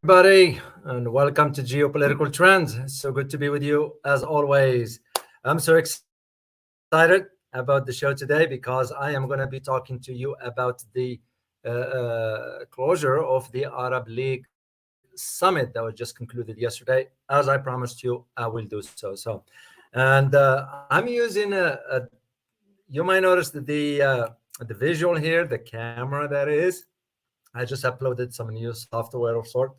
Everybody, and welcome to Geopolitical Trends. So good to be with you as always. I'm so excited about the show today because I am going to be talking to you about the closure of the Arab League summit that was just concluded yesterday. As I promised you, I will do so. And I'm using you might notice the visual here, the camera that is. I just uploaded some new software of sort,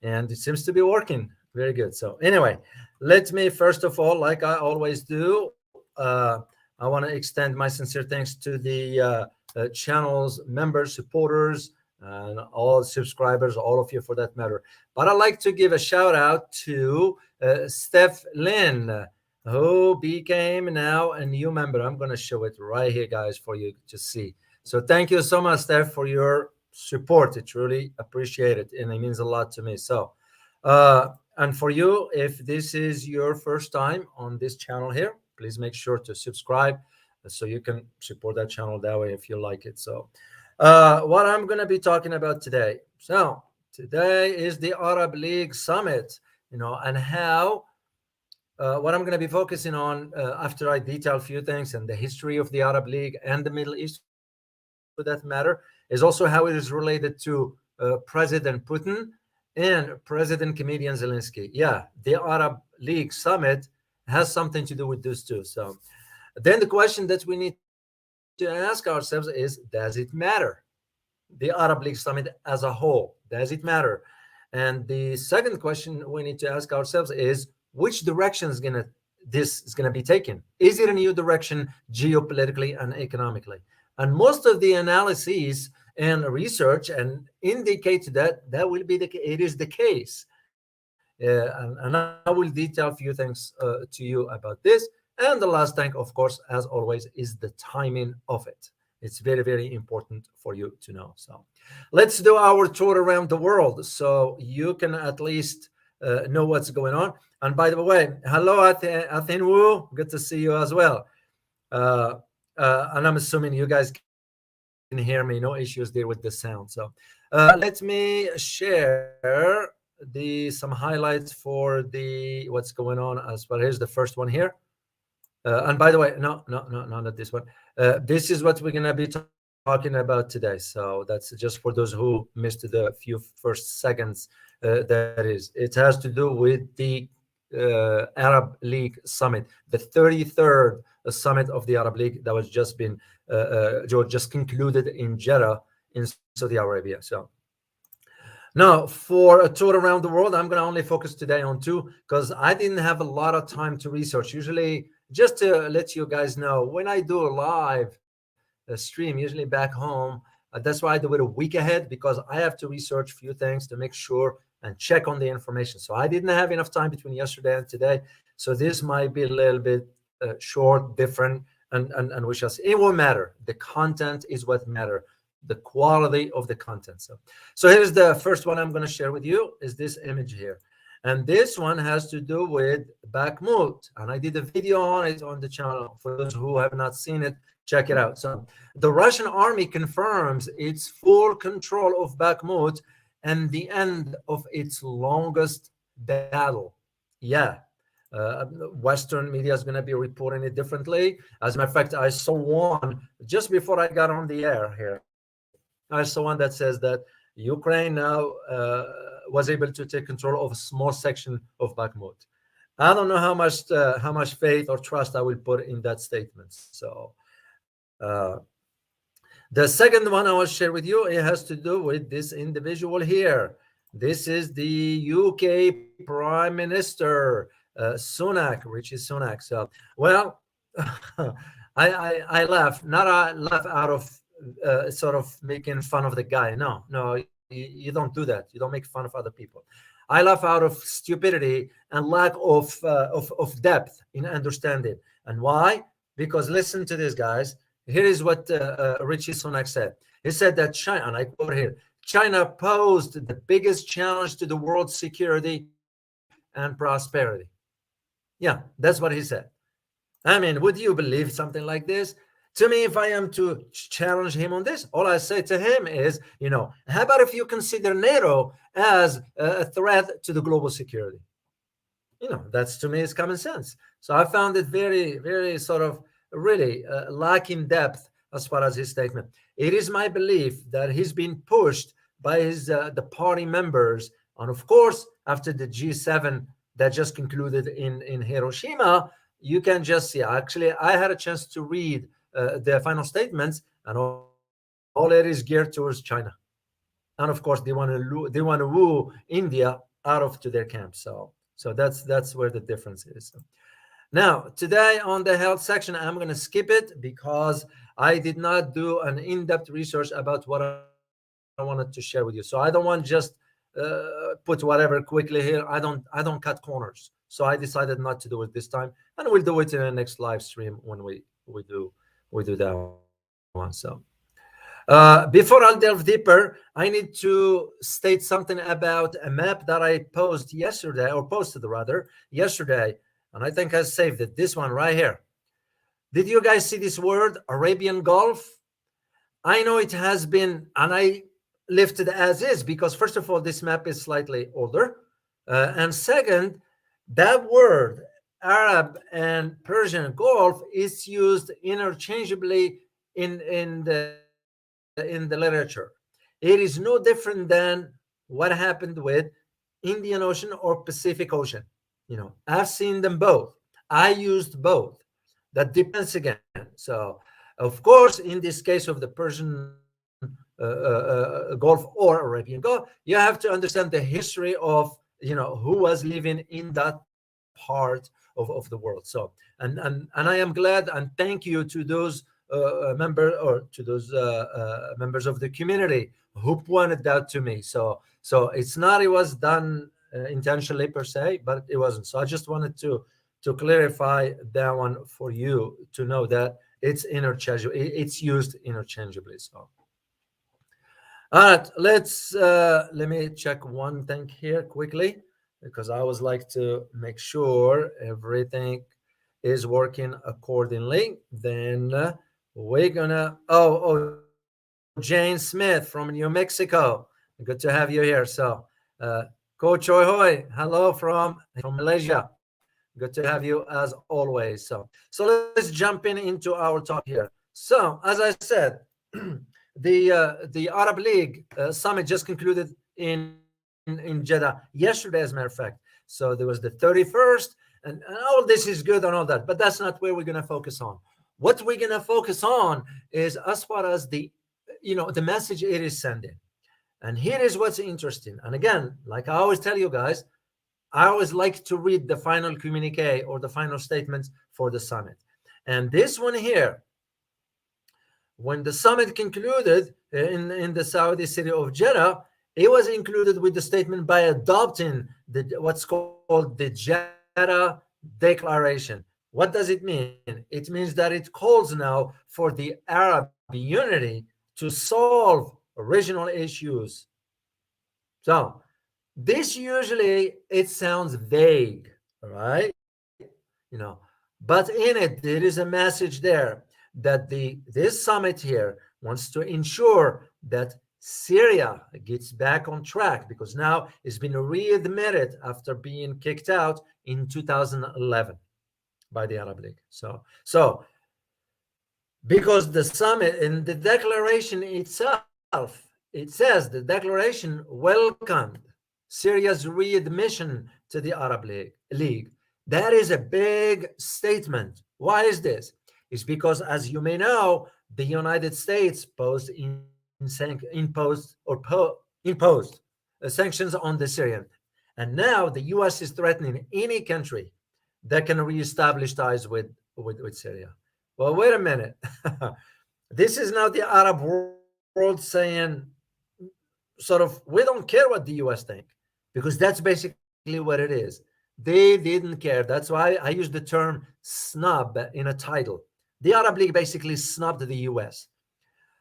and it seems to be working very good. So anyway, let me first of all, like I always do, I want to extend my sincere thanks to the channel's members, supporters, and all subscribers, all of you for that matter. But I'd like to give a shout out to Steph Lynn, who became now a new member. I'm going to show it right here, guys, for you to see. So thank you so much, Steph, for your support. It's really appreciated, and it means a lot to me. So and for you, if this is your first time on this channel here, please make sure to subscribe so you can support that channel that way if you like it. So what I'm going to be talking about today. So today is the Arab League summit, and how what I'm going to be focusing on after I detail a few things and the history of the Arab League and the Middle East for that matter, is also how it is related to President Putin and President comedian Zelensky. Yeah, the Arab League summit has something to do with those two. So then the question that we need to ask ourselves is, does it matter? The Arab League summit as a whole, does it matter? And the second question we need to ask ourselves is, which direction is this is going to be taken? Is it a new direction geopolitically and economically? And most of the analyses and research and indicate that it is the case. And I will detail a few things to you about this. And the last thing, of course, as always, is the timing of it. It's very, very important for you to know. So let's do our tour around the world so you can at least know what's going on. And by the way, hello, Athen Wu. Good to see you as well. And I'm assuming you guys can hear me. No issues there with the sound. So let me share some highlights for what's going on as well. Here's the first one here. And by the way, no, not this one. This is what we're going to be talking about today. So that's just for those who missed the few first seconds. That is, it has to do with the Arab League summit, the 33rd summit of the Arab League that was just concluded in Jeddah in Saudi Arabia. So now for a tour around the world, I'm going to only focus today on two because I didn't have a lot of time to research. Usually, just to let you guys know, when I do a live stream, usually back home, that's why I do it a week ahead, because I have to research a few things to make sure and check on the information. So I didn't have enough time between yesterday and today. So this might be a little bit short, different, and we shall see. It won't matter. The content is what matters, the quality of the content. So here's the first one I'm going to share with you, is this image here. And this one has to do with Bakhmut. And I did a video on it on the channel. For those who have not seen it, check it out. So the Russian army confirms its full control of Bakhmut and the end of its longest battle. Yeah. Western media is going to be reporting it differently. As a matter of fact, I saw one just before I got on the air here. I saw one that says that Ukraine now was able to take control of a small section of Bakhmut. I don't know how much faith or trust I will put in that statement. So the second one I will share with you, it has to do with this individual here. This is the UK Prime Minister, Sunak, Rishi Sunak. So, well, I laugh, not I laugh out of sort of making fun of the guy. No, you don't do that. You don't make fun of other people. I laugh out of stupidity and lack of depth in understanding. And why? Because listen to this, guys. Here is what Rishi Sunak said. He said that China, and I quote here, China posed the biggest challenge to the world's security and prosperity. Yeah, that's what he said. I mean, would you believe something like this? To me, if I am to challenge him on this, all I say to him is, how about if you consider NATO as a threat to the global security? That's, to me, is common sense. So I found it very, very sort of really lacking depth as far as his statement. It is my belief that he's been pushed by the party members, and of course, after the G7 that just concluded in Hiroshima, you can just see. Actually, I had a chance to read the final statements, and all it is geared towards China, and of course, they want to woo India out to their camp. So that's where the difference is. Now, today on the health section, I'm going to skip it because I did not do an in-depth research about what I wanted to share with you. So I don't want just put whatever quickly here. I don't cut corners. So I decided not to do it this time, and we'll do it in the next live stream when we do that one. So before I'll delve deeper, I need to state something about a map that I posted yesterday, and I think I saved it. This one right here. Did you guys see this word, Arabian Gulf? I know it has been, and I left it as is because, first of all, this map is slightly older. And second, that word, Arab and Persian Gulf, is used interchangeably in the literature. It is no different than what happened with Indian Ocean or Pacific Ocean. I've seen them both. I used both. That depends again. So, of course, in this case of the Persian Gulf or Arabian Gulf, you have to understand the history of who was living in that part of the world. So, and I am glad and thank you to those members of the community who pointed that to me. So it's not it was done intentionally per se, but it wasn't. So I just wanted to clarify that one for you to know that it's interchangeable. It's used interchangeably. So, all right, let me check one thing here quickly because I always like to make sure everything is working accordingly. Then we're gonna. Oh, Jane Smith from New Mexico. Good to have you here. So, Coach Choi Hoi, hello from Malaysia. Good to have you as always. So let's jump into our talk here. So, as I said, the Arab League summit just concluded in Jeddah yesterday, as a matter of fact. So there was the 31st, and all this is good and all that, but that's not where we're going to focus on. What we're going to focus on is as far as the message it is sending. And here is what's interesting. And again, like I always tell you guys, I always like to read the final communique or the final statements for the summit. And this one here, when the summit concluded in the Saudi city of Jeddah, it was included with the statement by adopting what's called the Jeddah Declaration. What does it mean? It means that it calls now for the Arab unity to solve regional issues. So this usually, it sounds vague, right? But in it, there is a message there that this summit here wants to ensure that Syria gets back on track because now it's been readmitted after being kicked out in 2011 by the Arab League. So because the summit in the declaration itself, it says the declaration welcomed Syria's readmission to the Arab League. That is a big statement. Why is this? It's because, as you may know, the United States imposed sanctions on the Syrian. And now the U.S. is threatening any country that can reestablish ties with Syria. Well, wait a minute. This is now the Arab world saying, sort of, we don't care what the U.S. think, because that's basically what it is. They didn't care. That's why I use the term snub in a title. The Arab League basically snubbed the U.S.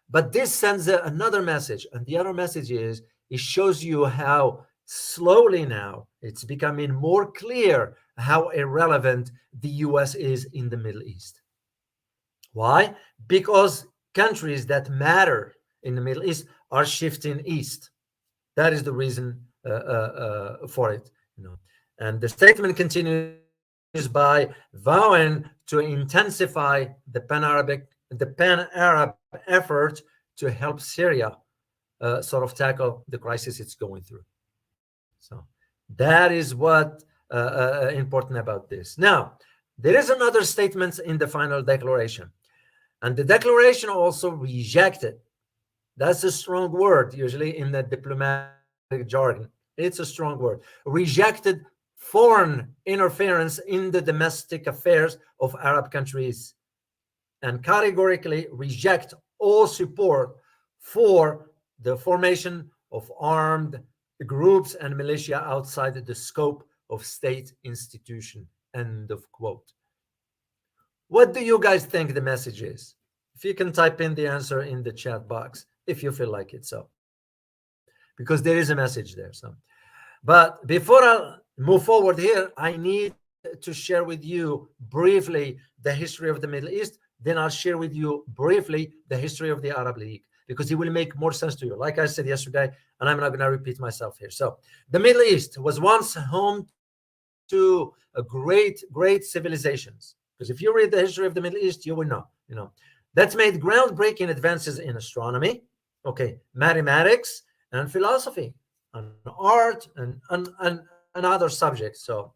But this sends another message. And the other message is, it shows you how slowly now it's becoming more clear how irrelevant the U.S. is in the Middle East. Why? Because countries that matter in the Middle East are shifting east. That is the reason for it. You know, and the statement continues by vowing to intensify the pan-Arab effort to help Syria sort of tackle the crisis it's going through. So that is what important about this. Now, there is another statement in the final declaration, and the declaration also rejected. That's a strong word, usually in the diplomatic jargon. It's a strong word. Rejected foreign interference in the domestic affairs of Arab countries and categorically reject all support for the formation of armed groups and militia outside the scope of state institution. End of quote. What do you guys think the message is? If you can type in the answer in the chat box, if you feel like it so. Because there is a message there. So, but before I move forward here, I need to share with you briefly the history of the Middle East. Then I'll share with you briefly the history of the Arab League, because it will make more sense to you. Like I said yesterday, and I'm not going to repeat myself here. So the Middle East was once home to a great civilizations. Because if you read the history of the Middle East, you will know, that's made groundbreaking advances in astronomy, okay, mathematics and philosophy and art and other subjects. So,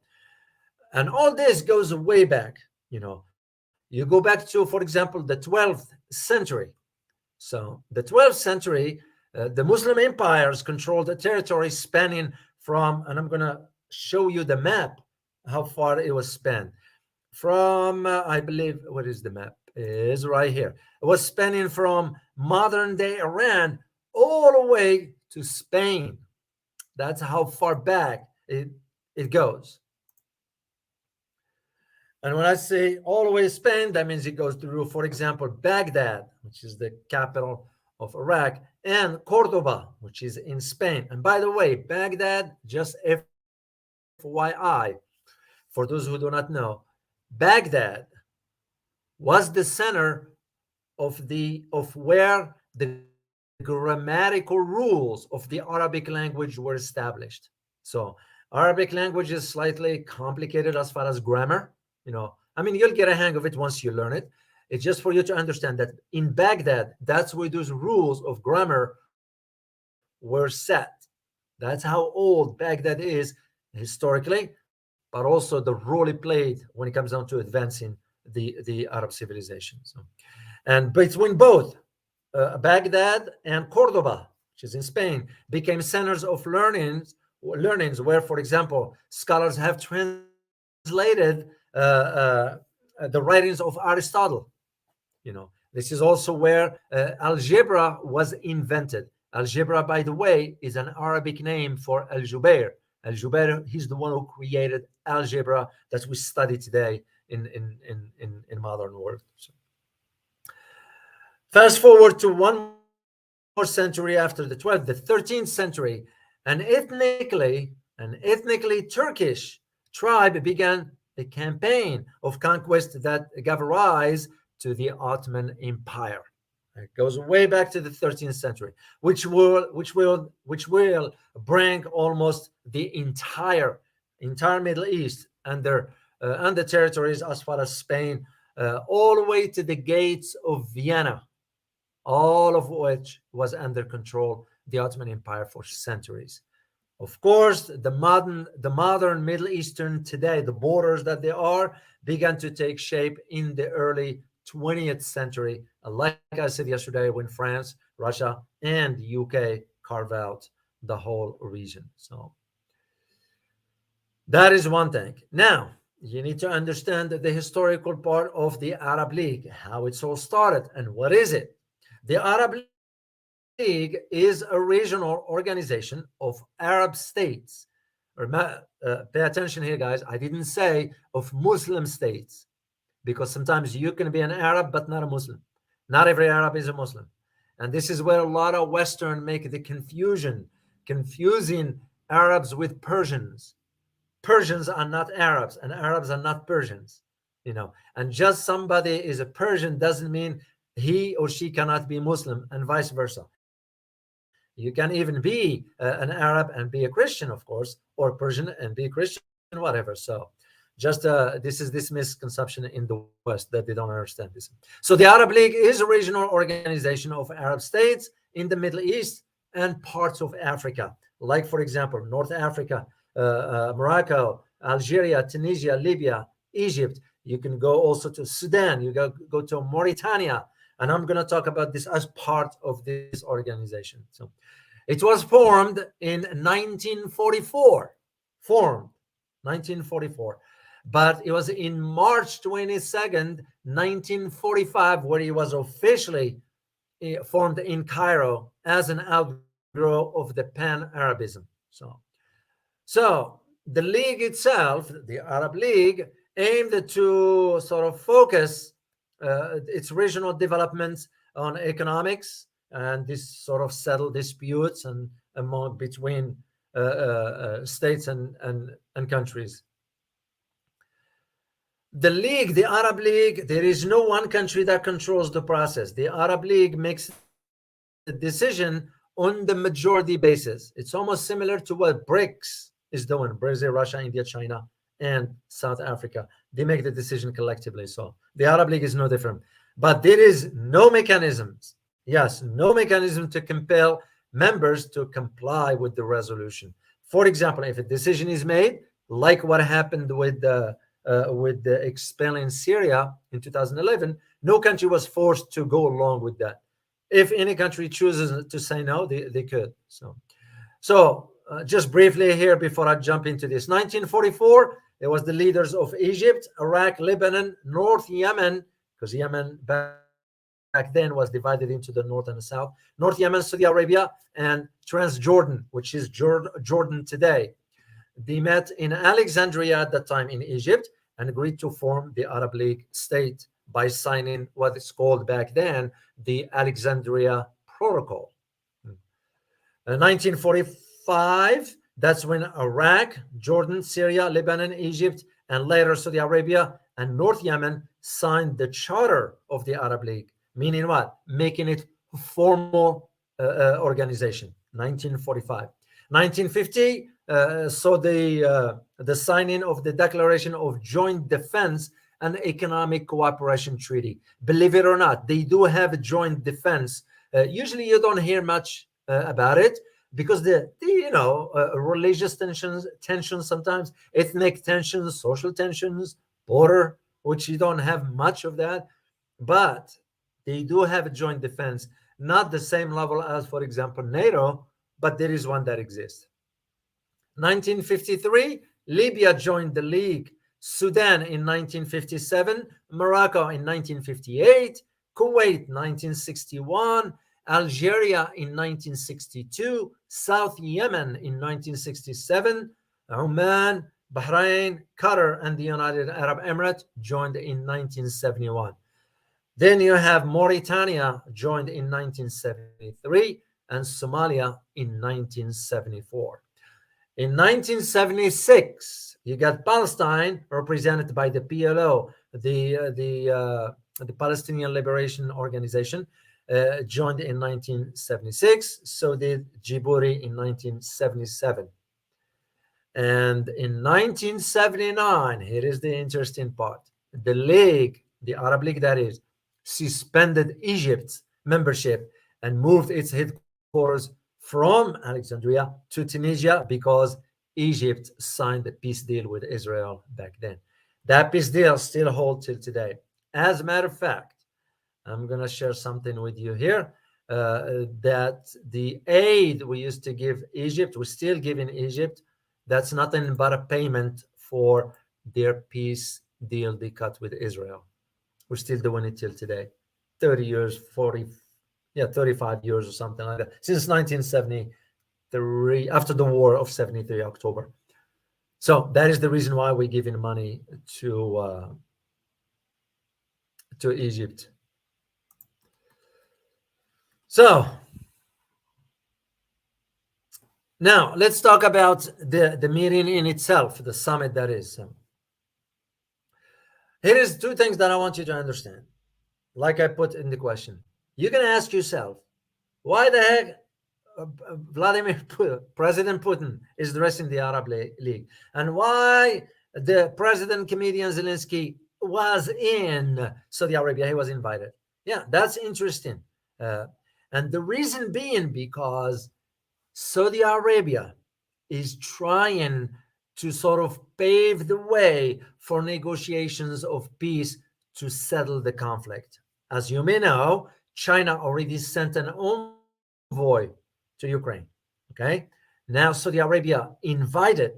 and all this goes way back, you go back to, for example, the 12th century. So the 12th century, the Muslim empires controlled a territory spanning from, and I'm going to show you the map, how far it was spanned. From, I believe, what is the map? Is right here. It was spanning from modern-day Iran all the way to Spain. That's how far back it goes. And when I say all the way to Spain, that means it goes through, for example, Baghdad, which is the capital of Iraq, and Cordoba, which is in Spain. And by the way, Baghdad, just FYI, for those who do not know, Baghdad was the center of where the grammatical rules of the Arabic language were established. So Arabic language is slightly complicated as far as grammar. I mean, you'll get a hang of it once you learn it. It's just for you to understand that in Baghdad, that's where those rules of grammar were set. That's how old Baghdad is historically, but also the role it played when it comes down to advancing the Arab civilization. So, and between both Baghdad and Cordoba, which is in Spain, became centers of learnings where, for example, scholars have translated the writings of Aristotle. This is also where algebra was invented. Algebra, by the way, is an Arabic name for Al-Jubair. Al-Jubair, he's the one who created algebra that we study today in modern world. So, fast forward to one more century after the 12th, the 13th century, an ethnically Turkish tribe began a campaign of conquest that gave rise to the Ottoman Empire. It goes way back to the 13th century, which will bring almost the entire Middle East and the territories as far as Spain, all the way to the gates of Vienna, all of which was under control the Ottoman Empire for centuries. Of course, the modern Middle Eastern today, the borders that they are, began to take shape in the early 20th century. Like I said yesterday, when France, Russia, and the UK carve out the whole region. So that is one thing. Now, you need to understand the historical part of the Arab League, how it's all started, and what is it? The Arab League is a regional organization of Arab states. Pay attention here, guys. I didn't say of Muslim states, because sometimes you can be an Arab but not a Muslim. Not every Arab is a Muslim. And this is where a lot of Western make the confusing Arabs with Persians. Persians are not Arabs, and Arabs are not Persians. And just somebody is a Persian doesn't mean he or she cannot be Muslim, and vice versa. You can even be an Arab and be a Christian, of course, or Persian and be a Christian, whatever. So just this is this misconception in the West that they don't understand this. So the Arab League is a regional organization of Arab states in the Middle East and parts of Africa, like, for example, North Africa, Morocco, Algeria, Tunisia, Libya, Egypt. You can go also to Sudan. You go to Mauritania. And I'm going to talk about this as part of this organization. So it was formed in 1944. Formed 1944. But it was in March 22nd, 1945, where it was officially formed in Cairo as an outgrowth of the Pan-Arabism. So the league itself, the Arab League, aimed to sort of focus its regional developments on economics and this sort of settle disputes and between states and countries. The League, the Arab League, there is no one country that controls the process. The Arab League makes the decision on the majority basis. It's almost similar to what BRICS is doing: Brazil, Russia, India, China, and South Africa. They make the decision collectively. So the Arab League is no different. But there is no mechanisms, yes, no mechanism to compel members to comply with the resolution. For example, if a decision is made, like what happened with the expelling Syria in 2011, no country was forced to go along with that. If any country chooses to say no, they could. So just briefly here before I jump into this, 1944, there was the leaders of Egypt, Iraq, Lebanon, North Yemen, because Yemen back then was divided into the North and the South, North Yemen, Saudi Arabia, and Transjordan, which is Jordan today. They met in Alexandria at that time in Egypt and agreed to form the Arab League state by signing what is called back then the Alexandria Protocol. 1945, that's when Iraq, Jordan, Syria, Lebanon, Egypt, and later Saudi Arabia and North Yemen signed the charter of the Arab League, meaning what? Making it a formal organization. 1945. 1950 saw the signing of the Declaration of Joint Defense and Economic Cooperation Treaty. Believe it or not, they do have a joint defense. Usually you don't hear much about it because the religious tensions sometimes, ethnic tensions, social tensions, border, which you don't have much of that. But they do have a joint defense, not the same level as, for example, NATO, but there is one that exists. 1953, Libya joined the League. Sudan in 1957, Morocco in 1958, Kuwait 1961, Algeria in 1962, South Yemen in 1967, Oman, Bahrain, Qatar, and the United Arab Emirates joined in 1971. Then you have Mauritania joined in 1973 and Somalia in 1974. In 1976, you got Palestine, represented by the PLO, the Palestinian Liberation Organization, joined in 1976. So did Djibouti in 1977. And in 1979, here is the interesting part. The League, the Arab League that is, suspended Egypt's membership and moved its headquarters from Alexandria to Tunisia because Egypt signed a peace deal with Israel back then. That peace deal still holds till today. As a matter of fact, I'm going to share something with you here, that the aid we used to give Egypt, we're still giving Egypt, that's nothing but a payment for their peace deal they cut with Israel. We're still doing it till today. 30 years, 35 years or something like that. Since 1973, after the war of 73, October. So that is the reason why we're giving money to Egypt. So now let's talk about the meeting in itself, the summit that is. Here is two things that I want you to understand. Like I put in the question, you can ask yourself, why the heck President Putin is addressing the Arab League, and why the President comedian Zelensky was in Saudi Arabia. He was invited. Yeah, that's interesting. And the reason being because Saudi Arabia is trying to sort of pave the way for negotiations of peace to settle the conflict. As you may know, China already sent an envoy to Ukraine. Okay. Now Saudi Arabia invited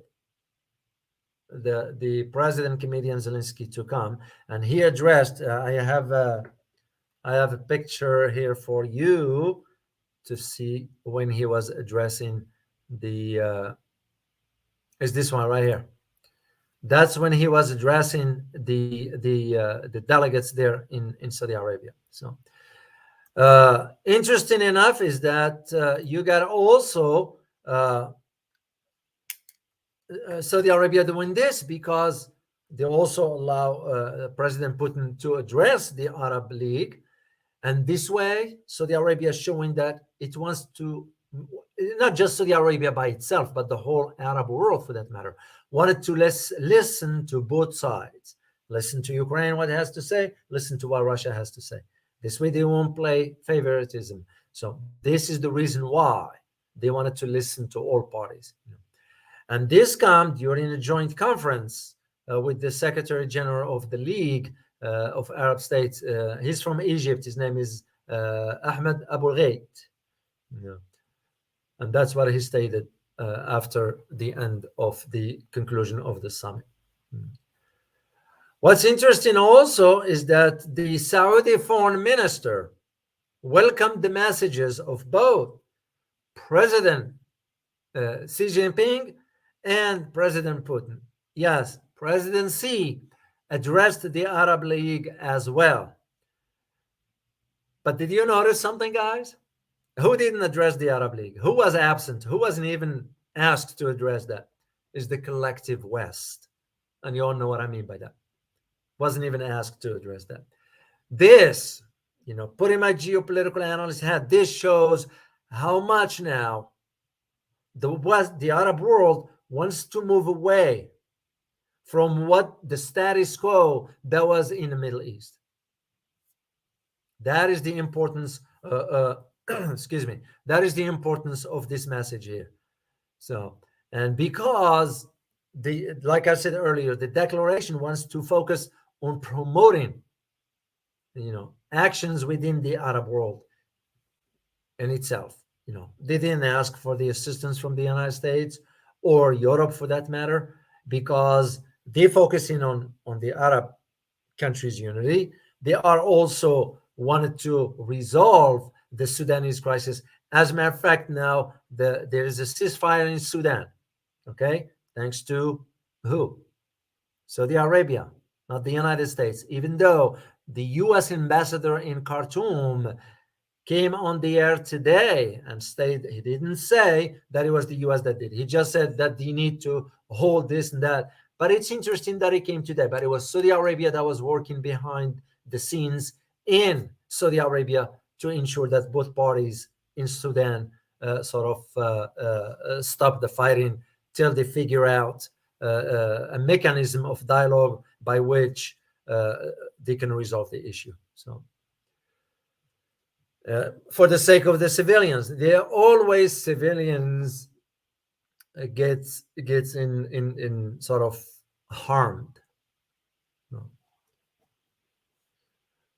the president comedian Zelensky to come, and he addressed. I have a picture here for you to see when he was addressing the. Is this one right here? That's when he was addressing the delegates there in Saudi Arabia. So interesting enough is that you got also Saudi Arabia doing this because they also allow President Putin to address the Arab League, and this way Saudi Arabia is showing that it wants to, not just Saudi Arabia by itself, but the whole Arab world for that matter, wanted to listen to both sides. Listen to Ukraine, what it has to say, listen to what Russia has to say. This way they won't play favoritism. So this is the reason why they wanted to listen to all parties. And this came during a joint conference with the Secretary General of the League of Arab States. He's from Egypt. His name is Ahmed Abu Ghait. And that's what he stated after the end of the conclusion of the summit. What's interesting also is that the Saudi foreign minister welcomed the messages of both President Xi Jinping and President Putin. Yes, President Xi addressed the Arab League as well. But did you notice something, guys? Who didn't address the Arab League? Who was absent? Who wasn't even asked to address that? Is the collective West. And you all know what I mean by that. Wasn't even asked to address that. This, putting my geopolitical analyst hat, this shows how much now the Arab world wants to move away from what the status quo that was in the Middle East. That is the importance, excuse me, that is the importance of this message here. So, and because like I said earlier, the declaration wants to focus on promoting, actions within the Arab world in itself. They didn't ask for the assistance from the United States or Europe for that matter, because they're focusing on the Arab countries' unity. They are also wanted to resolve the Sudanese crisis. As a matter of fact, now there is a ceasefire in Sudan. Okay, thanks to who? Saudi Arabia, not the United States. Even though the U.S. ambassador in Khartoum came on the air today and stated, he didn't say that it was the U.S. that did. He just said that they need to hold this and that. But it's interesting that he came today. But it was Saudi Arabia that was working behind the scenes in Saudi Arabia to ensure that both parties in Sudan stop the fighting till they figure out a mechanism of dialogue by which they can resolve the issue. So, for the sake of the civilians, they're always civilians gets in sort of harmed.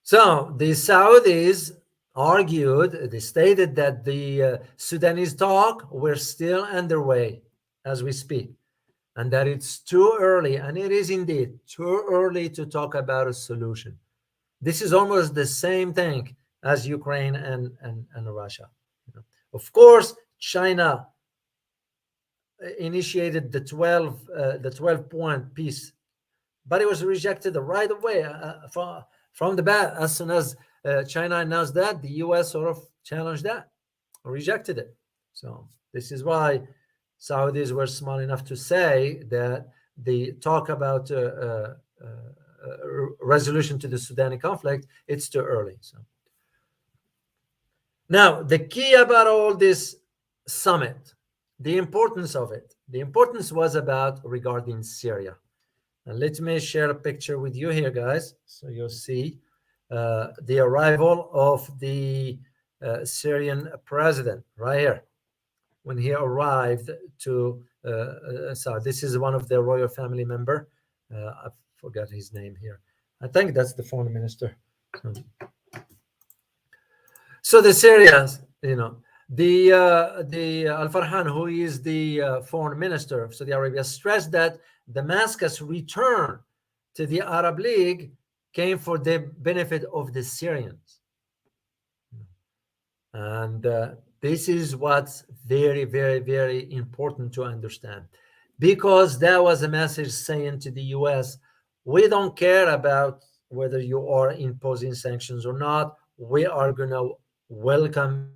So the Saudis argued, they stated that the Sudanese talk were still underway as we speak, and that it's too early, and it is indeed too early to talk about a solution. This is almost the same thing as Ukraine and Russia. Of course, China initiated the 12-point peace, but it was rejected right away from the bat. As soon as China announced that, the U.S. sort of challenged that, rejected it. So this is why Saudis were smart enough to say that the talk about resolution to the Sudani conflict, it's too early. So now the key about all this summit, the importance of it, the importance was about regarding Syria. And let me share a picture with you here, guys, so you'll see the arrival of the Syrian president right here. When he arrived to so this is one of the royal family member. I forgot his name here. I think that's the foreign minister. So the Syrians, you know, the Al-Farhan, who is the foreign minister of Saudi Arabia, stressed that Damascus' return to the Arab League came for the benefit of the Syrians. And this is what's very, very, very important to understand, because there was a message saying to the US, we don't care about whether you are imposing sanctions or not. We are going to welcome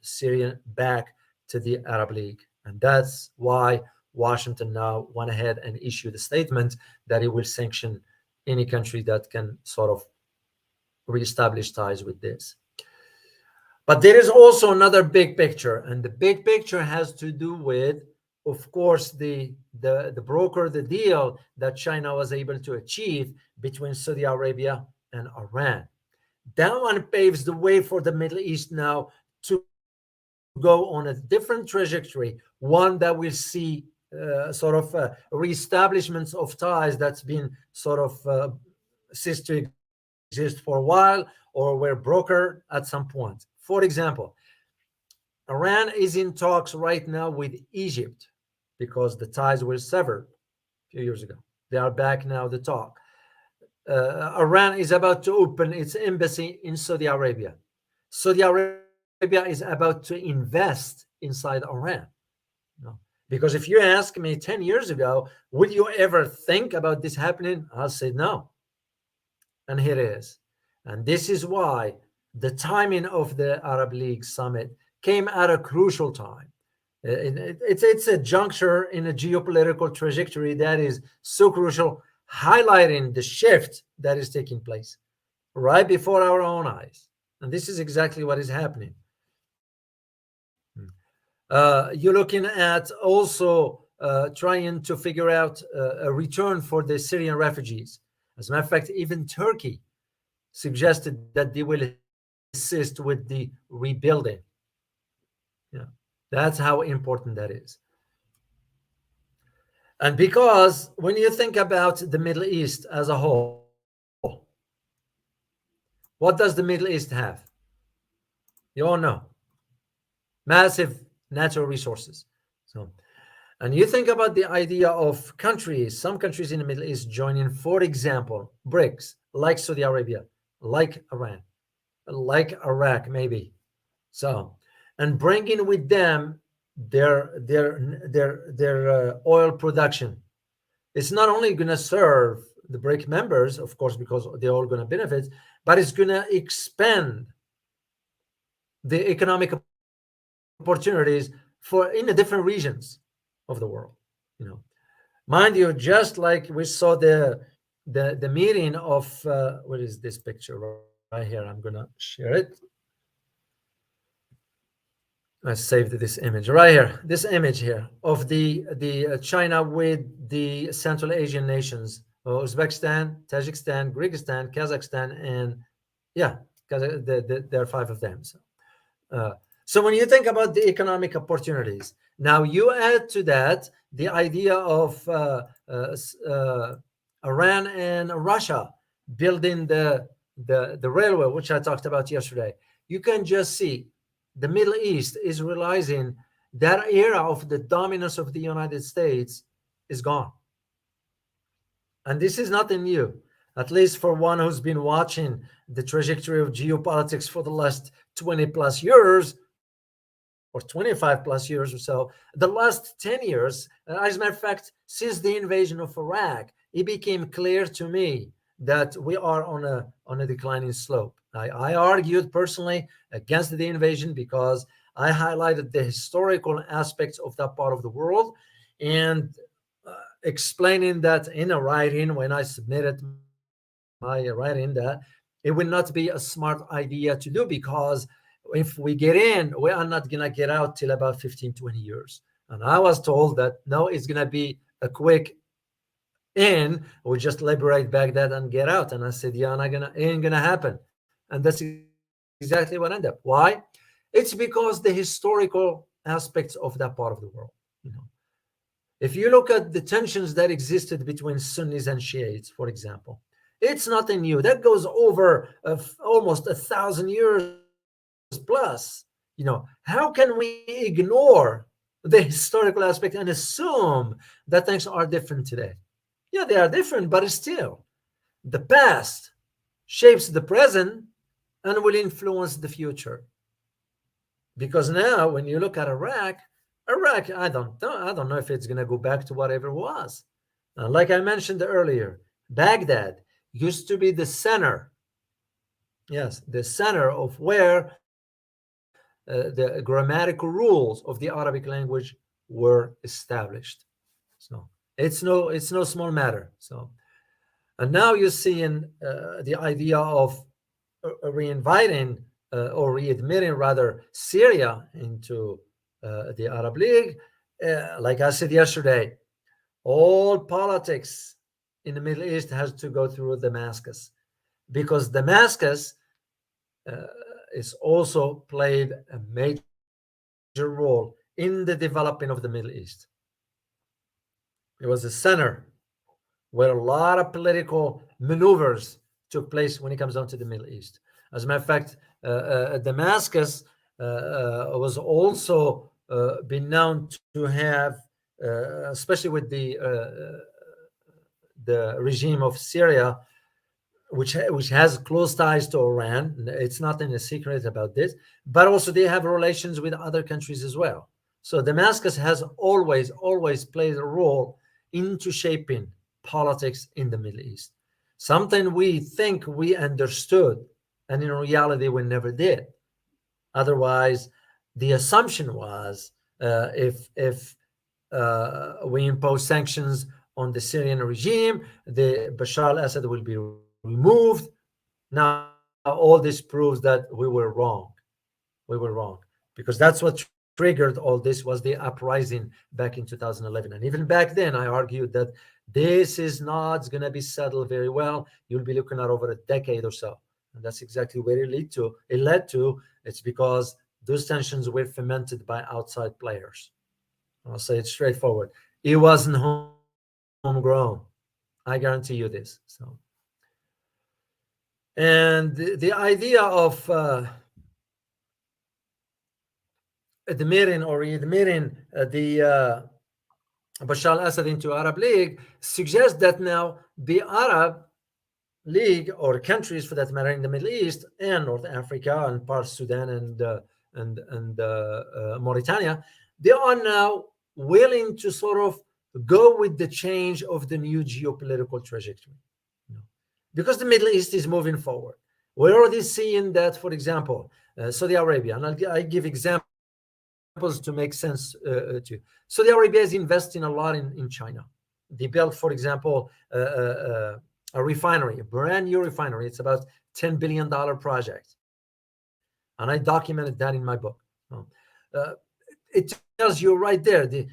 Syria back to the Arab League. And that's why Washington now went ahead and issued a statement that it will sanction any country that can sort of reestablish ties with this. But there is also another big picture, and the big picture has to do with, of course, the broker, the deal that China was able to achieve between Saudi Arabia and Iran. That one paves the way for the Middle East now to go on a different trajectory, one that will see sort of reestablishments of ties that's been sort of ceased to exist for a while or were brokered at some point. For example, Iran is in talks right now with Egypt because the ties were severed a few years ago. They are back now to talk. Iran is about to open its embassy in Saudi Arabia. Saudi Arabia is about to invest inside Iran. No. Because if you ask me 10 years ago, would you ever think about this happening? I'll say no. And here it is. And this is why the timing of the Arab League summit came at a crucial time. It's a juncture in a geopolitical trajectory that is so crucial, highlighting the shift that is taking place right before our own eyes. And this is exactly what is happening. You're looking at also trying to figure out a return for the Syrian refugees. As a matter of fact, even Turkey suggested that they will assist with the rebuilding. Yeah, that's how important that is. And because when you think about the Middle East as a whole, what does the Middle East have? You all know. Massive natural resources. So, and you think about the idea of countries, some countries in the Middle East joining, for example, BRICS, like Saudi Arabia, like Iran, like Iraq, maybe. So, and bringing with them their oil production. It's not only going to serve the BRIC members, of course, because they're all going to benefit, but it's going to expand the economic opportunities for in the different regions of the world. You know, mind you, just like we saw the meeting of what is this picture right here? I'm gonna share it. I saved this image right here. This image here of the China with the Central Asian nations: Uzbekistan, Tajikistan, Kyrgyzstan, Kazakhstan, and yeah, there are 5 of them. So when you think about the economic opportunities, now you add to that the idea of Iran and Russia building the railway, which I talked about yesterday. You can just see the Middle East is realizing that era of the dominance of the United States is gone. And this is nothing new, at least for one who's been watching the trajectory of geopolitics for the last 20 plus years or 25 plus years or so. The last 10 years, as a matter of fact, since the invasion of Iraq, it became clear to me that we are on a declining slope. I argued personally against the invasion because I highlighted the historical aspects of that part of the world. And explaining that in a writing when I submitted my writing, that it will not be a smart idea to do, because if we get in, we are not going to get out till about 15, 20 years. And I was told that no, it's going to be a quick in, we just liberate Baghdad and get out. And I said, yeah, ain't gonna happen. And that's exactly what ended up. Why? It's because the historical aspects of that part of the world. If you look at the tensions that existed between Sunnis and Shiites, for example, it's nothing new. That goes over almost 1,000 years plus. How can we ignore the historical aspect and assume that things are different today? Yeah, they are different, but still, the past shapes the present and will influence the future. Because now, when you look at Iraq, I don't know if it's going to go back to whatever it was. Like I mentioned earlier, Baghdad used to be the center. Yes, the center of where the grammatical rules of the Arabic language were established. So it's no small matter. So, and now you're seeing the idea of reinviting or readmitting rather Syria into the Arab League. Like I said yesterday, all politics in the Middle East has to go through Damascus, because Damascus is also played a major role in the development of the Middle East. It was a center where a lot of political maneuvers took place when it comes down to the Middle East. As a matter of fact, Damascus was also been known to have, especially with the regime of Syria, which has close ties to Iran. It's nothing a secret about this, but also they have relations with other countries as well. So Damascus has always played a role into shaping politics in the Middle East. Something we think we understood, and in reality we never did. Otherwise, the assumption was if we impose sanctions on the Syrian regime, the Bashar al-Assad will be removed. Now, all this proves that we were wrong. We were wrong, because that's what triggered all this, was the uprising back in 2011. And even back then, I argued that this is not going to be settled very well. You'll be looking at over a decade or so. And that's exactly where it led to. It's because those tensions were fomented by outside players. I'll say it straightforward. It wasn't homegrown. I guarantee you this. So, and the idea of admitting or readmitting the Bashar al-Assad into Arab League suggests that now the Arab League, or countries for that matter, in the Middle East and North Africa and parts of Sudan and Mauritania, they are now willing to sort of go with the change of the new geopolitical trajectory, because the Middle East is moving forward. We're already seeing that, for example, Saudi Arabia, and I give examples to make sense to you. Saudi Arabia is investing a lot in China. They built, for example, a refinery, a brand new refinery. It's about $10 billion project. And I documented that in my book. It tells you right there, they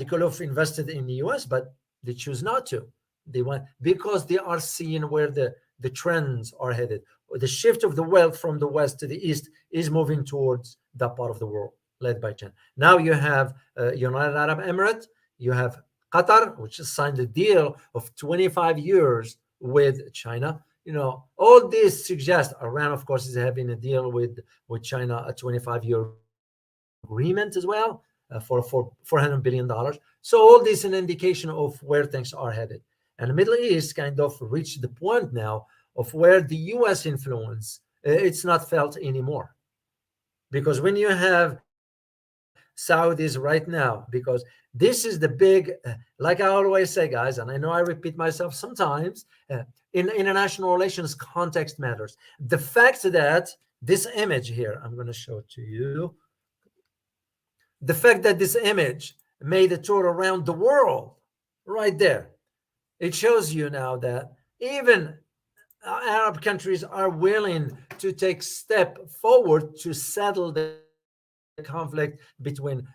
could have invested in the US, but they choose not to. They want, because they are seeing where the trends are headed. The shift of the wealth from the West to the East is moving towards that part of the world, led by China. Now you have United Arab Emirates, you have Qatar, which has signed a deal of 25 years with China. All this suggests Iran, of course, is having a deal with China, a 25-year agreement as well for $400 billion. So all this is an indication of where things are headed. And the Middle East kind of reached the point now of where the U.S. influence, it's not felt anymore. Because when you have Saudis right now, because this is the big, like I always say, guys, and I know I repeat myself sometimes, in international relations, context matters. The fact that this image here, I'm going to show it to you. The fact that this image made a tour around the world right there. It shows you now that even Arab countries are willing to take step forward to settle the conflict between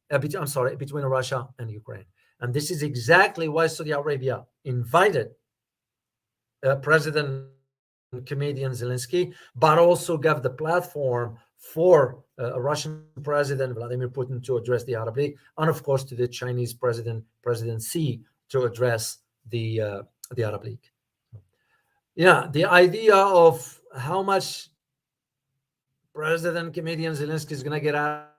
between Russia and Ukraine. And this is exactly why Saudi Arabia invited President Comedian Zelensky, but also gave the platform for Russian President Vladimir Putin to address the Arab League, and of course to the Chinese President Xi to address the Arab League. Yeah, the idea of how much President Comedian Zelensky is going to get out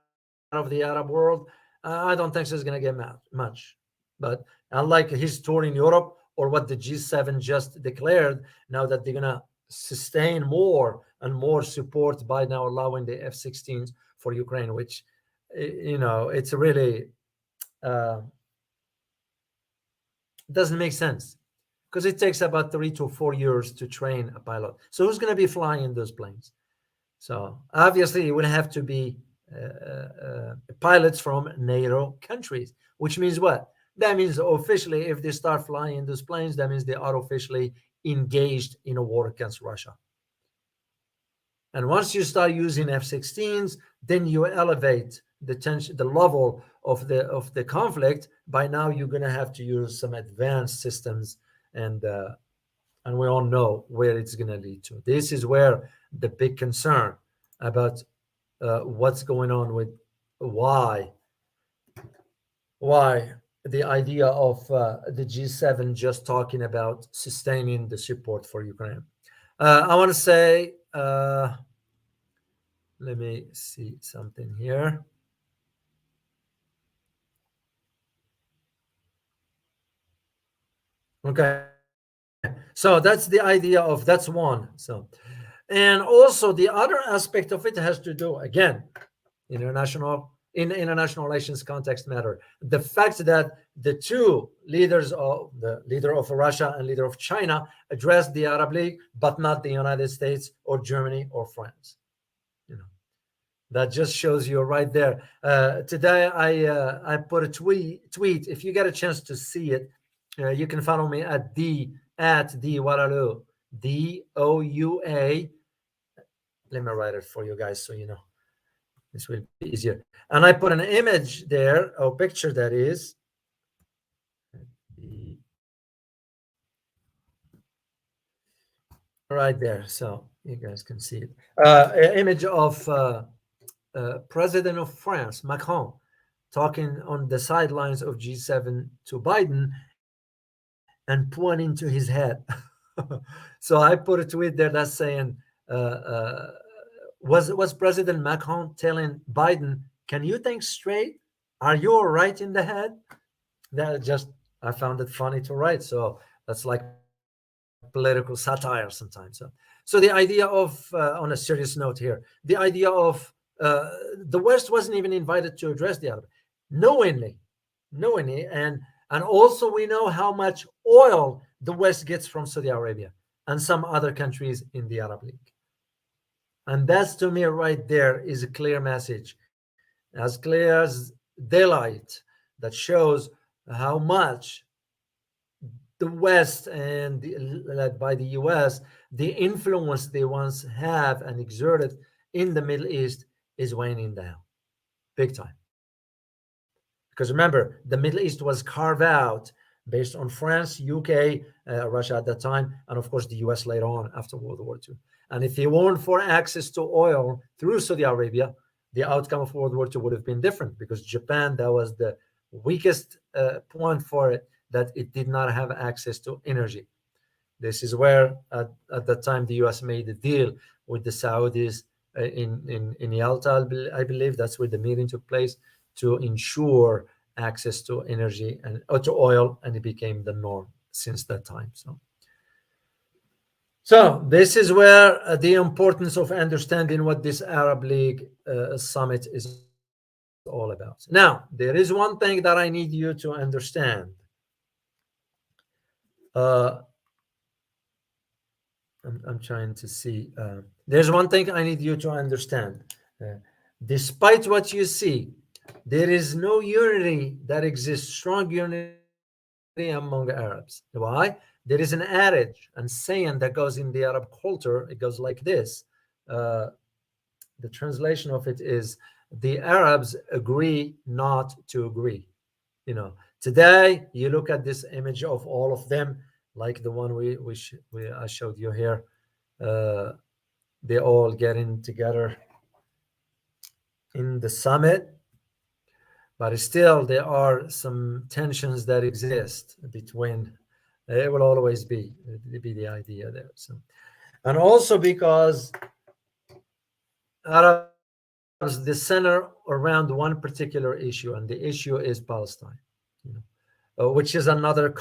of the Arab world, I don't think so. He's going to get much. But unlike his tour in Europe or what the G7 just declared, now that they're going to sustain more and more support by now allowing the F-16s for Ukraine, which, it's really doesn't make sense because it takes about 3 to 4 years to train a pilot. So who's going to be flying in those planes? So obviously it will have to be pilots from NATO countries, which means what? That means officially, if they start flying in those planes, that means they are officially engaged in a war against Russia. And once you start using F-16s, then you elevate the tension, the level of the conflict. By now, you're going to have to use some advanced systems, and we all know where it's going to lead to. This is where the big concern about what's going on with why the idea of the G7 just talking about sustaining the support for Ukraine. I want to say, let me see something here. Okay, so that's the idea of that's one. So, and also the other aspect of it has to do again, international relations context matter. The fact that the two leaders, of the leader of Russia and leader of China, addressed the Arab League, but not the United States or Germany or France. That just shows you right there. Today I put a tweet. If you get a chance to see it, you can follow me at Waralu, DOUA. Let me write it for you guys so you know. This will be easier. And I put an image there, a picture that is right there, so you guys can see it. An image of President of France, Macron, talking on the sidelines of G7 to Biden and pointing to his head. So I put a tweet there that's saying, was President Macron telling Biden, "Can you think straight? Are you all right in the head?" That just, I found it funny to write. So that's like political satire sometimes. So the idea of, on a serious note here, the idea of the West wasn't even invited to address the Arab, knowingly, and also we know how much oil the West gets from Saudi Arabia and some other countries in the Arab League. And that's, to me, right there is a clear message, as clear as daylight, that shows how much the West and led by the US, the influence they once have and exerted in the Middle East is waning down big time. Because remember, the Middle East was carved out based on France, UK, Russia at that time, and of course the US later on after World War II. And if it weren't for access to oil through Saudi Arabia, the outcome of World War II would have been different, because Japan, that was the weakest point for it, that it did not have access to energy. This is where at that time the US made a deal with the Saudis in Yalta, I believe that's where the meeting took place, to ensure access to energy and to oil, and it became the norm since that time. So this is where the importance of understanding what this Arab League summit is all about. Now, there is one thing that I need you to understand. I'm trying to see. There's one thing I need you to understand. Despite what you see, there is no unity that exists, strong unity among Arabs. Why? There is an adage and saying that goes in the Arab culture. It goes like this. The translation of it is, the Arabs agree not to agree. Today you look at this image of all of them, like the one I showed you here. They all getting together in the summit, but still there are some tensions that exist between. It will always be the idea there. So, and also because Arabs, they center around one particular issue, and the issue is Palestine, which is another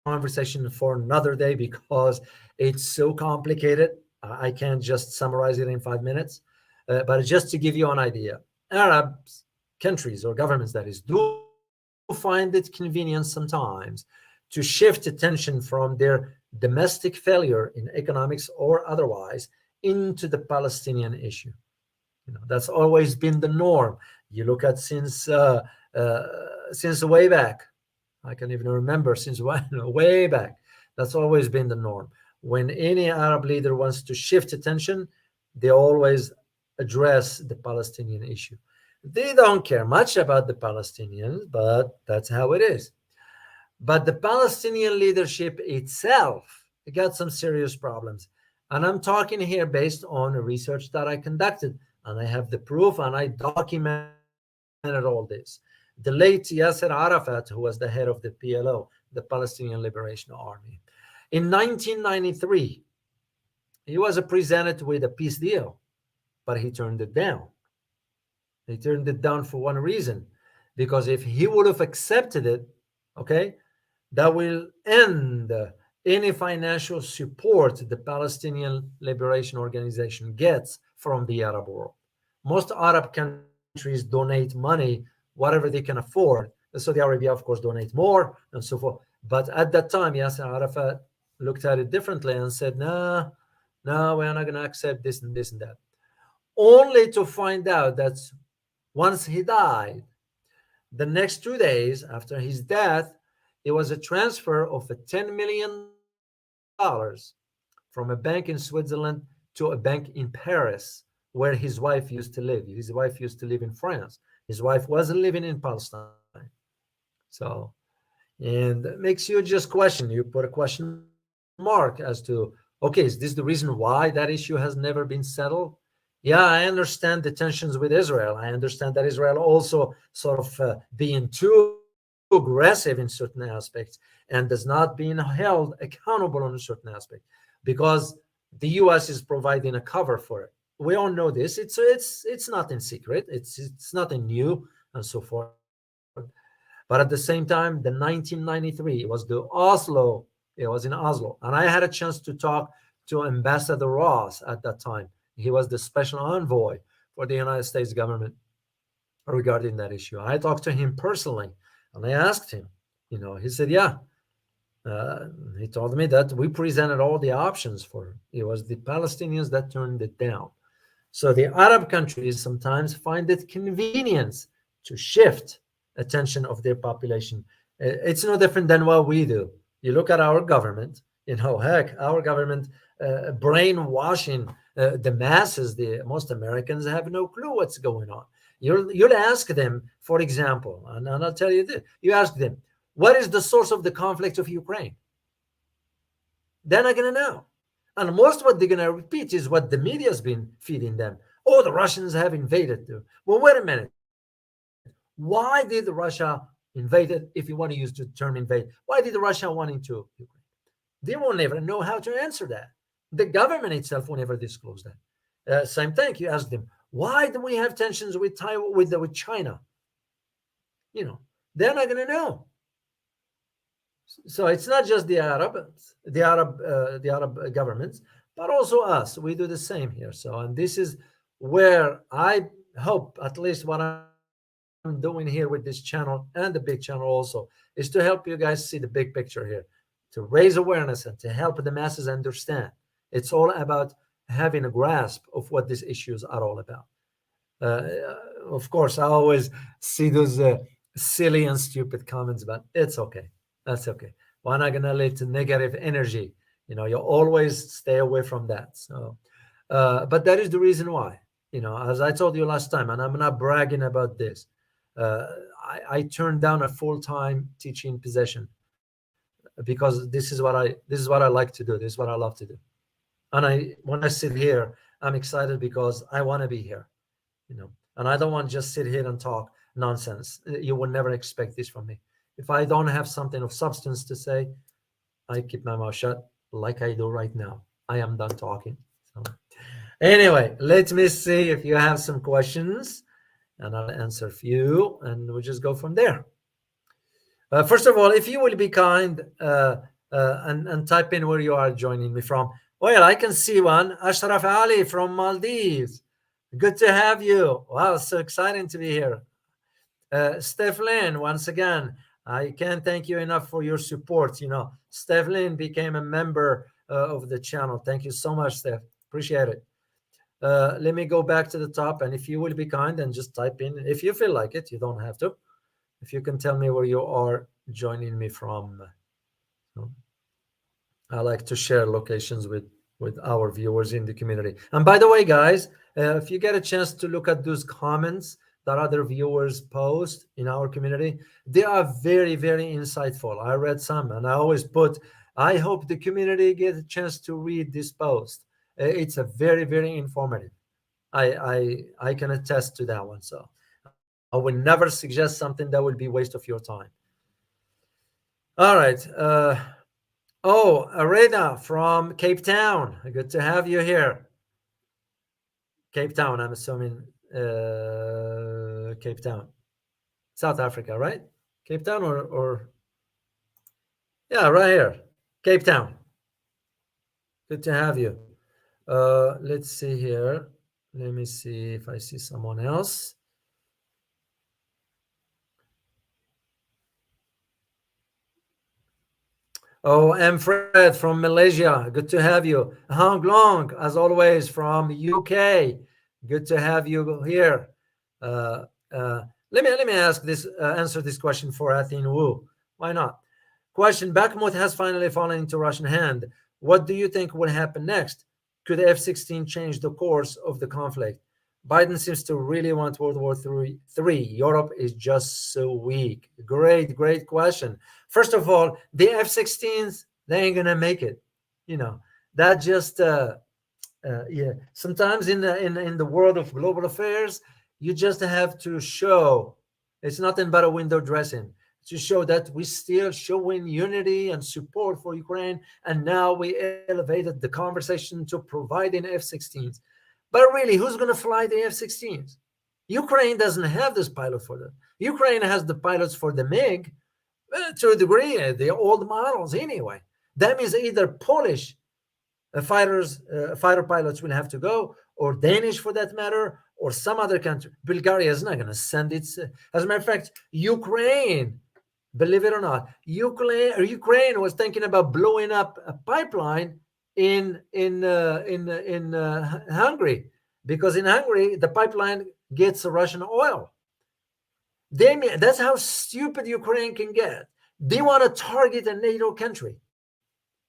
conversation for another day because it's so complicated. I can't just summarize it in 5 minutes. But just to give you an idea, Arab countries, or governments that is, do find it convenient sometimes to shift attention from their domestic failure in economics or otherwise into the Palestinian issue. That's always been the norm. You look at since way back. I can even remember since way back. That's always been the norm. When any Arab leader wants to shift attention, they always address the Palestinian issue. They don't care much about the Palestinians, but that's how it is. But the Palestinian leadership itself got some serious problems. And I'm talking here based on research that I conducted, and I have the proof, and I documented all this. The late Yasser Arafat, who was the head of the PLO, the Palestinian Liberation Army, in 1993, he was presented with a peace deal, but he turned it down. He turned it down for one reason, because if he would have accepted it, okay, that will end any financial support the Palestinian Liberation Organization gets from the Arab world. Most Arab countries donate money, whatever they can afford. Saudi Arabia, of course, donate more and so forth. But at that time, Yasser Arafat looked at it differently and said, no, we're not going to accept this and this and that. Only to find out that once he died, the next 2 days after his death, it was a transfer of $10 million from a bank in Switzerland to a bank in Paris, where his wife used to live. His wife used to live in France. His wife wasn't living in Palestine. So, and it makes you just question. You put a question mark as to, okay, is this the reason why that issue has never been settled? Yeah, I understand the tensions with Israel. I understand that Israel also sort of being too aggressive in certain aspects and does not being held accountable on a certain aspect, because the U.S. is providing a cover for it. We all know this. It's nothing secret. It's nothing new and so forth. But at the same time, the 1993, it was the Oslo. It was in Oslo, and I had a chance to talk to Ambassador Ross at that time. He was the special envoy for the United States government regarding that issue. I talked to him personally, and I asked him. He said, yeah. He told me that we presented all the options for him. It was the Palestinians that turned it down. So the Arab countries sometimes find it convenient to shift attention of their population. It's no different than what we do. You look at our government, heck, our government brainwashing the masses. Most Americans have no clue what's going on. You'll ask them, for example, and I'll tell you this, you ask them, what is the source of the conflict of Ukraine? They're not going to know. And most what they're going to repeat is what the media has been feeding them. Oh, the Russians have invaded. Well, wait a minute. Why did Russia invade it, if you want to use the term invade? Why did Russia want into Ukraine? They won't ever know how to answer that. The government itself will never disclose that. Same thing. You ask them, why do we have tensions with Taiwan, with China? They're not going to know. So it's not just the Arab governments, but also us. We do the same here. So, and this is where I hope, at least what I'm doing here with this channel and the big channel also, is to help you guys see the big picture here, to raise awareness and to help the masses understand. It's all about having a grasp of what these issues are all about. Of course, I always see those silly and stupid comments, but it's okay. That's okay. We're not gonna let negative energy. You always stay away from that. So, but that is the reason why. As I told you last time, and I'm not bragging about this. Uh, I turned down a full-time teaching position because this is what I like to do. This is what I love to do. And when I sit here, I'm excited because I want to be here. And I don't want to just sit here and talk nonsense. You will never expect this from me. If I don't have something of substance to say, I keep my mouth shut like I do right now. I am done talking. So, anyway, let me see if you have some questions, and I'll answer a few, and we'll just go from there. First of all, if you will be kind and type in where you are joining me from. Well, I can see one. Ashraf Ali from Maldives. Good to have you. Wow, so exciting to be here. Steph Lynn, once again, I can't thank you enough for your support. Steph Lynn became a member of the channel. Thank you so much, Steph. Appreciate it. Let me go back to the top, and if you will be kind and just type in, if you feel like it, you don't have to. If you can tell me where you are joining me from. I like to share locations with our viewers in the community. And by the way, guys, if you get a chance to look at those comments that other viewers post in our community, they are very, very insightful. I read some, and I always put, I hope the community gets a chance to read this post. It's a very, very informative. I can attest to that one. So I will never suggest something that will be a waste of your time. All right. Arena from Cape Town. Good to have you here. Cape Town, I'm assuming. Cape Town, South Africa, right? Cape Town or yeah, right here, Cape Town. Good to have you. Let's see here. Let me see if I see someone else. Oh, M. Fred from Malaysia. Good to have you. Hong Long, as always, from UK. Good to have you here. Let me answer this question for Athene Wu. Why not? Question: Bakhmut has finally fallen into Russian hand. What do you think will happen next? Could F-16 change the course of the conflict? Biden seems to really want World War III. Europe is just so weak. Great question. First of all, the F-16s, they ain't gonna make it. That just yeah. Sometimes in the world of global affairs, you just have to show it's nothing but a window dressing to show that we still showing unity and support for Ukraine. And now we elevated the conversation to providing F-16s. But really, who's going to fly the F-16s? Ukraine doesn't have this pilot for them. Ukraine has the pilots for the MiG to a degree, the old models anyway. That means either Polish fighter pilots will have to go, or Danish for that matter, or some other country. Bulgaria is not going to send its. As a matter of fact, Ukraine, believe it or not, Ukraine was thinking about blowing up a pipeline in Hungary, because in Hungary the pipeline gets Russian oil. That's how stupid Ukraine can get. They want to target a NATO country.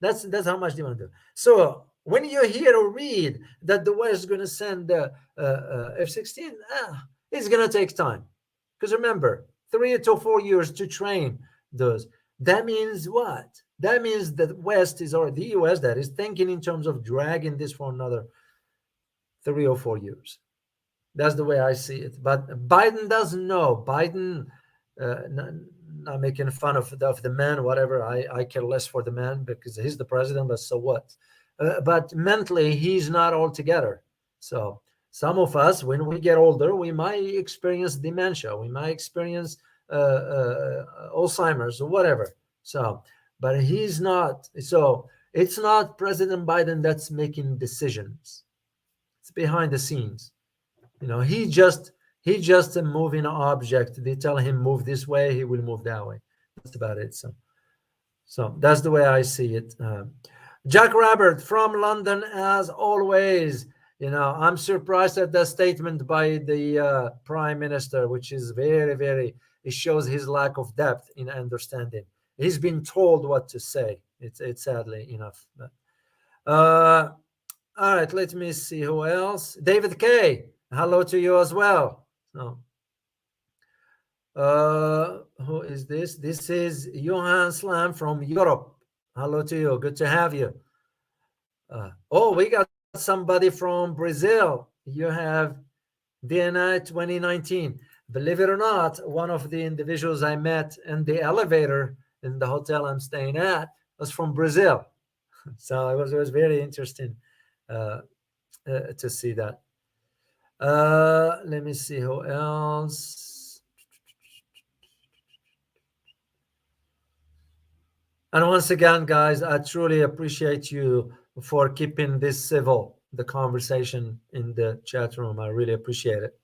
That's how much they want to do. So when you hear or read that the West is going to send F-16, it's going to take time. Because remember, 3 to 4 years to train those. That means what? That means that West is, or the US, that is thinking in terms of dragging this for another 3 or 4 years. That's the way I see it. But Biden doesn't know. Biden, not making fun of the man, whatever. I care less for the man because he's the president, but so what? But mentally, he's not all together. So some of us, when we get older, we might experience dementia. We might experience Alzheimer's or whatever. So, but he's not. So it's not President Biden that's making decisions. It's behind the scenes. He just a moving object. They tell him move this way, he will move that way. That's about it. So that's the way I see it. Jack Robert from London, as always. I'm surprised at that statement by the Prime Minister, which is very, very. It shows his lack of depth in understanding. He's been told what to say. It's sadly enough. But, all right, let me see who else. David K. Hello to you as well. So, who is this? This is Johan Slam from Europe. Hello to you. Good to have you. Oh, we got somebody from Brazil. You have DNA 2019. Believe it or not, one of the individuals I met in the elevator in the hotel I'm staying at was from Brazil. So it was very interesting to see that. Let me see who else. And once again, guys, I truly appreciate you for keeping this civil, the conversation in the chat room. I really appreciate it.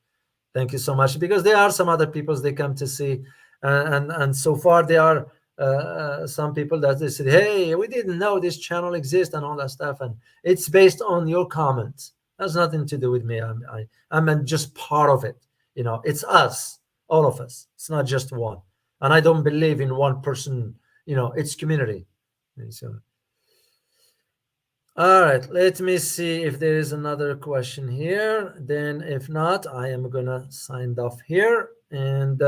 Thank you so much, because there are some other people they come to see, and so far there are some people that they said, hey, we didn't know this channel exists and all that stuff, and it's based on your comments. Has nothing to do with me. I'm just part of it. It's us, all of us. It's not just one, and I don't believe in one person. It's community. So, all right, let me see if there is another question here. Then if not, I am gonna sign off here and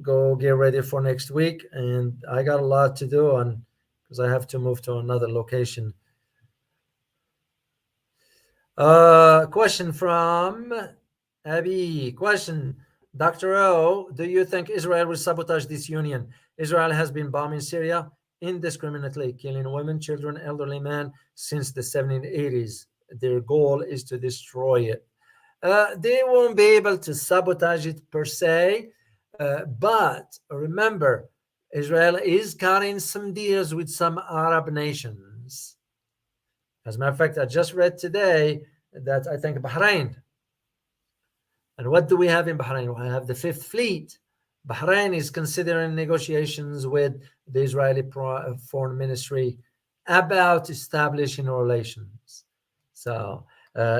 go get ready for next week. And I got a lot to do because I have to move to another location. Question from Abby. Question, Dr. O, do you think Israel will sabotage this union? Israel has been bombing Syria indiscriminately, killing women, children, elderly men since the 1780s. Their goal is to destroy it. They won't be able to sabotage it per se, but remember, Israel is cutting some deals with some Arab nations. As a matter of fact, I just read today that I think Bahrain. And what do we have in Bahrain? We have the Fifth Fleet. Bahrain is considering negotiations with the Israeli Foreign Ministry about establishing relations. So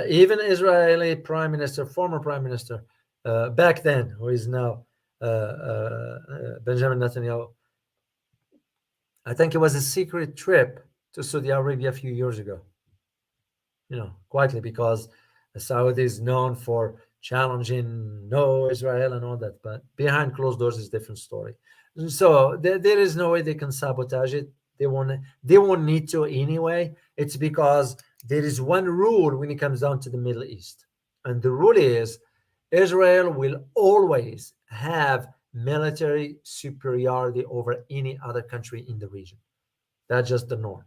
even Israeli Prime Minister, former Prime Minister, back then, who is now Benjamin Netanyahu, I think it was a secret trip to Saudi Arabia a few years ago. Quietly, because the Saudi is known for challenging no Israel and all that, but behind closed doors is a different story. So there is no way they can sabotage it. They won't need to anyway. It's because there is one rule when it comes down to the Middle East, and the rule is Israel will always have military superiority over any other country in the region. That's just the norm.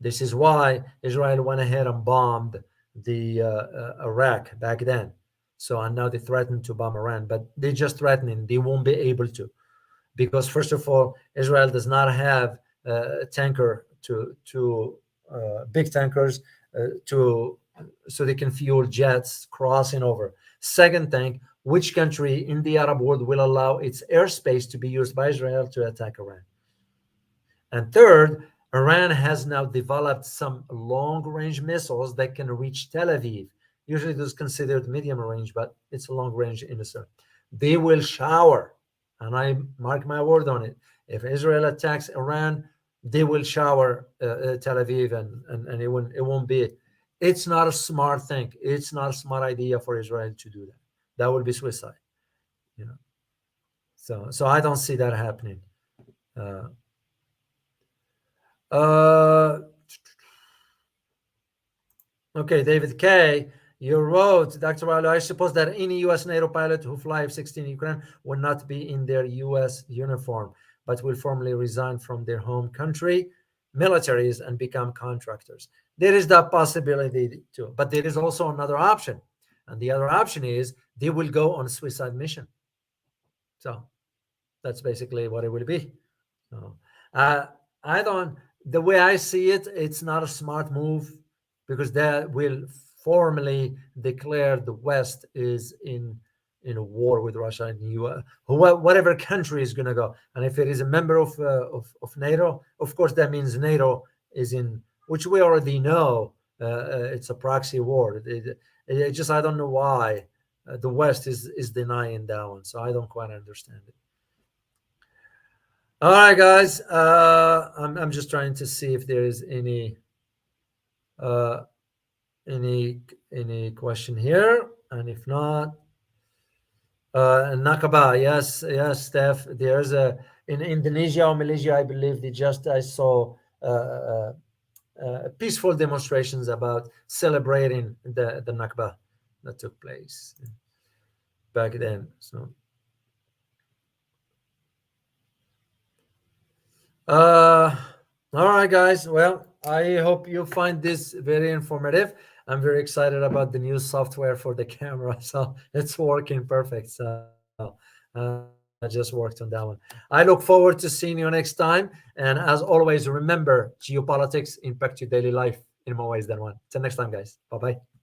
This is why Israel went ahead and bombed the Iraq back then. So, and now they threaten to bomb Iran, but they're just threatening. They won't be able to, because first of all, Israel does not have a tanker big tankers so they can fuel jets crossing over. Second thing, which country in the Arab world will allow its airspace to be used by Israel to attack Iran? And third, Iran has now developed some long-range missiles that can reach Tel Aviv. Usually it is considered medium range, but it's a long range in the sun. They will shower, and I mark my word on it. If Israel attacks Iran, they will shower Tel Aviv, and it won't be. It's not a smart thing. It's not a smart idea for Israel to do that. That would be suicide. So I don't see that happening. Okay, David K. You wrote, Dr. Ralo, I suppose that any U.S. NATO pilot who fly F-16 in Ukraine will not be in their U.S. uniform, but will formally resign from their home country militaries and become contractors. There is that possibility too, but there is also another option. And the other option is they will go on a suicide mission. So that's basically what it will be. So, the way I see it, it's not a smart move, because that will formally declare the West is in a war with Russia and US, whatever country is going to go. And if it is a member of NATO, of course, that means NATO is in, which we already know, it's a proxy war. It just, I don't know why the West is denying that one. So I don't quite understand it. All right, guys. I'm just trying to see if there is uh, any question here, and if not, Nakaba. Yes, Steph. There's a in Indonesia or Malaysia, I believe. I saw peaceful demonstrations about celebrating the Nakba that took place back then. So. All right, guys. Well, I hope you find this very informative. I'm very excited about the new software for the camera, so it's working perfect. So I just worked on that one. I look forward to seeing you next time. And as always, remember, geopolitics impact your daily life in more ways than one. Till next time, guys. Bye bye.